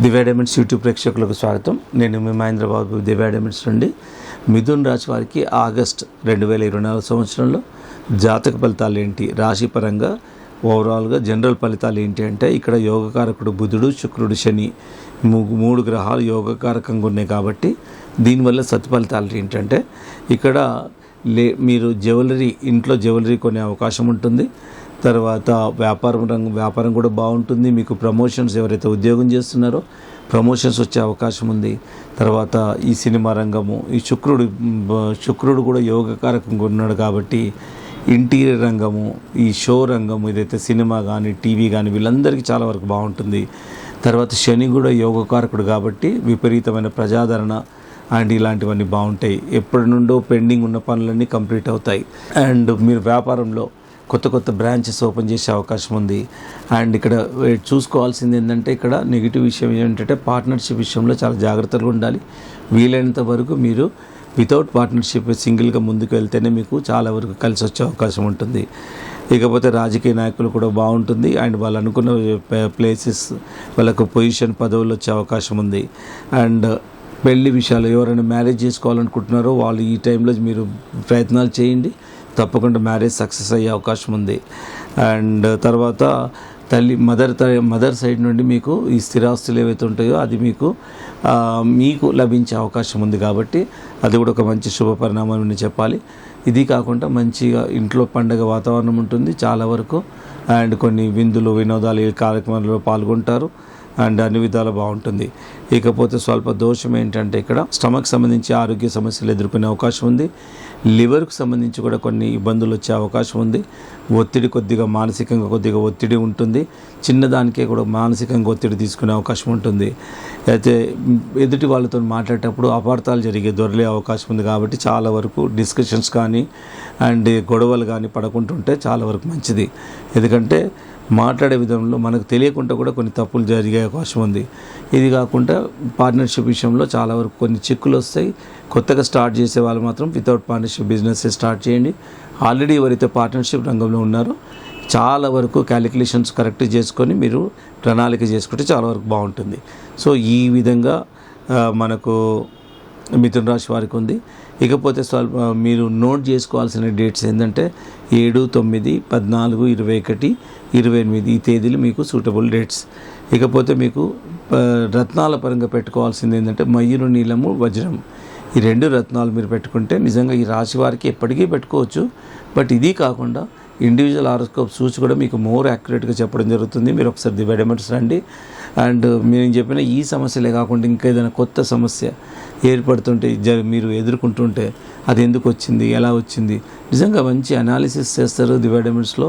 దివ్య diamonds YouTube ప్రేక్షకులకు స్వాగతం. నేను మీ మహేంద్రబాబు, దివ్య డైమండ్స్ నుండి. మిథున్ రాశి వారికి ఆగస్ట్ 2024 సంవత్సరంలో జాతక ఫలితాలు ఏంటి, రాశి పరంగా ఓవరాల్గా జనరల్ ఫలితాలు ఏంటి అంటే, ఇక్కడ యోగకారకుడు బుధుడు, శుక్రుడు, శని మూడు గ్రహాలు యోగకారకంగా ఉన్నాయి. కాబట్టి దీనివల్ల సత్ఫలితాలు ఏంటంటే, ఇక్కడ మీరు ఇంట్లో జ్యువెలరీ కొనే అవకాశం ఉంటుంది. తర్వాత వ్యాపారం కూడా బాగుంటుంది. మీకు ప్రమోషన్స్, ఎవరైతే ఉద్యోగం చేస్తున్నారో ప్రమోషన్స్ వచ్చే అవకాశం ఉంది. తర్వాత ఈ సినిమా రంగము, ఈ శుక్రుడు కూడా యోగకారకంగా ఉన్నాడు కాబట్టి ఇంటీరియర్ రంగము, ఈ షో రంగము, ఏదైతే సినిమా కానీ టీవీ కానీ వీళ్ళందరికీ చాలా వరకు బాగుంటుంది. తర్వాత శని కూడా యోగకారకుడు కాబట్టి విపరీతమైన ప్రజాదరణ అండ్ ఇలాంటివన్నీ బాగుంటాయి. ఎప్పటి నుండో పెండింగ్ ఉన్న పనులన్నీ కంప్లీట్ అవుతాయి. అండ్ మీరు వ్యాపారంలో కొత్త బ్రాంచెస్ ఓపెన్ చేసే అవకాశం ఉంది. అండ్ ఇక్కడ చూసుకోవాల్సింది ఏంటంటే, ఇక్కడ నెగిటివ్ విషయం ఏంటంటే, పార్ట్నర్షిప్ విషయంలో చాలా జాగ్రత్తగా ఉండాలి. వీలైనంత వరకు మీరు వితౌట్ పార్ట్నర్షిప్ సింగిల్గా ముందుకు వెళ్తేనే మీకు చాలా వరకు కలిసి వచ్చే అవకాశం ఉంటుంది. ఇకపోతే రాజకీయ నాయకులు కూడా బాగుంటుంది. అండ్ వాళ్ళు అనుకున్న ప్లేసెస్, వాళ్ళకు పొజిషన్, పదవులు వచ్చే అవకాశం ఉంది. అండ్ పెళ్లి విషయాలు, ఎవరైనా మ్యారేజ్ చేసుకోవాలనుకుంటున్నారో వాళ్ళు ఈ టైంలో మీరు ప్రయత్నాలు చేయండి, తప్పకుండా మ్యారేజ్ సక్సెస్ అయ్యే అవకాశం ఉంది. అండ్ తర్వాత మదర్ సైడ్ నుండి మీకు ఈ స్థిరాస్తులు ఏవైతే ఉంటాయో అది మీకు లభించే అవకాశం ఉంది. కాబట్టి అది కూడా ఒక మంచి శుభ పరిణామం అని చెప్పాలి. ఇది కాకుండా మంచిగా ఇంట్లో పండగ వాతావరణం ఉంటుంది చాలా వరకు. అండ్ కొన్ని విందులు, వినోదాలు, ఈ కార్యక్రమాల్లో పాల్గొంటారు. అండ్ అన్ని విధాలు బాగుంటుంది. ఇకపోతే స్వల్ప దోషం ఏంటంటే, ఇక్కడ స్టమక్ సంబంధించి ఆరోగ్య సమస్యలు ఎదుర్కొనే అవకాశం ఉంది. లివర్కు సంబంధించి కూడా కొన్ని ఇబ్బందులు వచ్చే అవకాశం ఉంది. మానసికంగా కొద్దిగా ఒత్తిడి ఉంటుంది. చిన్నదానికే కూడా మానసికంగా ఒత్తిడి తీసుకునే అవకాశం ఉంటుంది. అయితే ఎదుటి వాళ్ళతో మాట్లాడేటప్పుడు అపార్థాలు దొరికే అవకాశం ఉంది. కాబట్టి చాలా వరకు డిస్కషన్స్ కానీ అండ్ గొడవలు కానీ పడకుంటుంటే చాలా వరకు మంచిది. ఎందుకంటే మాట్లాడే విధంలో మనకు తెలియకుండా కూడా కొన్ని తప్పులు జరిగే అవకాశం ఉంది. ఇది కాకుండా పార్ట్నర్షిప్ విషయంలో చాలా వరకు కొన్ని చిక్కులు వస్తాయి. కొత్తగా స్టార్ట్ చేసే వాళ్ళు మాత్రం వితౌట్ పార్ట్నర్షిప్ బిజినెస్ స్టార్ట్ చేయండి. ఆల్రెడీ ఎవరైతే పార్ట్నర్షిప్ రంగంలో ఉన్నారో చాలా వరకు క్యాలిక్యులేషన్స్ కరెక్ట్ చేసుకొని మీరు ప్రణాళిక చేసుకుంటే చాలా వరకు బాగుంటుంది. సో ఈ విధంగా మనకు మిథున రాశి వారికి ఉంది. ఇకపోతే మీరు నోట్ చేసుకోవాల్సిన డేట్స్ ఏంటంటే 7, 9, 14, 21, 28 ఈ తేదీలు మీకు సూటబుల్ డేట్స్. ఇకపోతే మీకు రత్నాల పరంగా పెట్టుకోవాల్సింది ఏంటంటే మయూరు, నీలము, వజ్రం, ఈ 2 రత్నాలు మీరు పెట్టుకుంటే నిజంగా ఈ రాశి వారికి ఎప్పటికీ పెట్టుకోవచ్చు. బట్ ఇది కాకుండా ఇండివిజువల్ హారోస్కోప్ చూసి కూడా మీకు మోర్ యాక్యురేట్గా చెప్పడం జరుగుతుంది. మీరు ఒకసారి దివ్య డైమండ్స్ రండి. అండ్ నేను చెప్పిన ఈ సమస్యలే కాకుండా ఇంకా ఏదైనా కొత్త సమస్య ఏర్పడుతుంటే, మీరు ఎదుర్కొంటుంటే అది ఎందుకు వచ్చింది, ఎలా వచ్చింది, నిజంగా మంచి అనాలిసిస్ చేస్తారు. దివ్య డైమండ్స్లో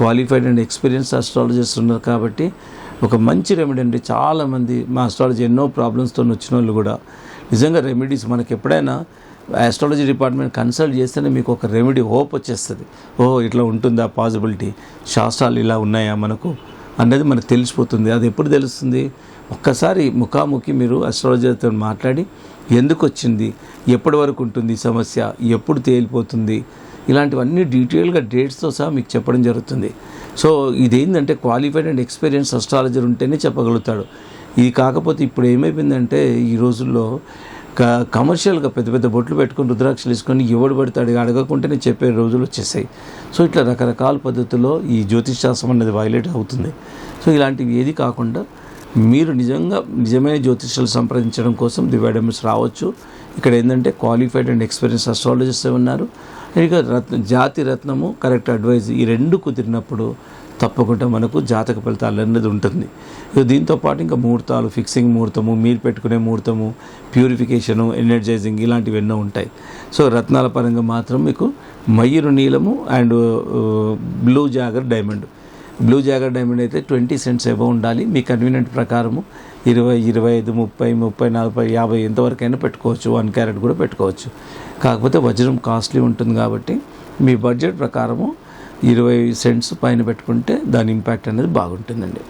క్వాలిఫైడ్ అండ్ ఎక్స్పీరియన్స్ ఆస్ట్రాలజిస్ట్ ఉన్నారు. కాబట్టి ఒక మంచి రెమెడీ అండి. చాలామంది మా ఆస్ట్రాలజీ ఎన్నో ప్రాబ్లమ్స్తో వచ్చిన వాళ్ళు కూడా నిజంగా రెమెడీస్ మనకి ఎప్పుడైనా ఆస్ట్రాలజీ డిపార్ట్మెంట్ కన్సల్ట్ చేస్తేనే మీకు ఒక రెమెడీ హోప్ వచ్చేస్తుంది. ఇట్లా ఉంటుందా పాసిబిలిటీ, శాస్త్రాలు ఇలా ఉన్నాయా మనకు అనేది మనకు తెలిసిపోతుంది. అది ఎప్పుడు తెలుస్తుంది? ఒక్కసారి ముఖాముఖి మీరు ఆస్ట్రాలజీతో మాట్లాడి ఎందుకు వచ్చింది, ఎప్పటి వరకు ఉంటుంది ఈ సమస్య, ఎప్పుడు తేలిపోతుంది, ఇలాంటివన్నీ డీటెయిల్గా డేట్స్తో సహా మీకు చెప్పడం జరుగుతుంది. సో ఇదేంటంటే క్వాలిఫైడ్ అండ్ ఎక్స్పీరియన్స్ ఆస్ట్రాలజర్ ఉంటేనే చెప్పగలుగుతాడు. ఇది కాకపోతే ఇప్పుడు ఏమైపోయిందంటే, ఈ రోజుల్లో కమర్షియల్గా పెద్ద బొట్లు పెట్టుకొని రుద్రాక్షలు వేసుకొని ఎవడు పడతాడు అడగకుంటేనే చెప్పే రోజులు వచ్చేసాయి. సో ఇట్లా రకరకాల పద్ధతుల్లో ఈ జ్యోతిష్ శాస్త్రం అనేది వైలేట్ అవుతుంది. సో ఇలాంటివి ఏది కాకుండా మీరు నిజమైన జ్యోతిష్యాలు సంప్రదించడం కోసం దివ్య డైమండ్స్ రావచ్చు. ఇక్కడ ఏంటంటే క్వాలిఫైడ్ అండ్ ఎక్స్పీరియన్స్ ఆస్ట్రాలజిస్ట్ ఉన్నారు. ఇక జాతి రత్నము, కరెక్ట్ అడ్వైజ్, ఈ 2 కుదిరినప్పుడు తప్పకుండా మనకు జాతక ఫలితాలు అనేది ఉంటుంది. దీంతోపాటు ఇంకా ముహూర్తాలు, ఫిక్సింగ్ ముహూర్తము, మీరు పెట్టుకునే ముహూర్తము, ప్యూరిఫికేషను, ఎనర్జైజింగ్ ఇలాంటివి ఎన్నో ఉంటాయి. సో రత్నాల పరంగా మాత్రం మీకు మయూరు, నీలము and blue jogger diamond. Blue jogger diamond అయితే 20 cents అబవ్ ఉండాలి. మీ కన్వీనియంట్ ప్రకారము 20, 25, 30, 40, 50 ఎంతవరకైనా పెట్టుకోవచ్చు. 1 carat కూడా పెట్టుకోవచ్చు. కాకపోతే వజ్రం కాస్ట్లీ ఉంటుంది కాబట్టి మీ బడ్జెట్ ప్రకారము 20 cents పైన పెట్టుకుంటే దాని ఇంపాక్ట్ అనేది బాగుంటుందండి.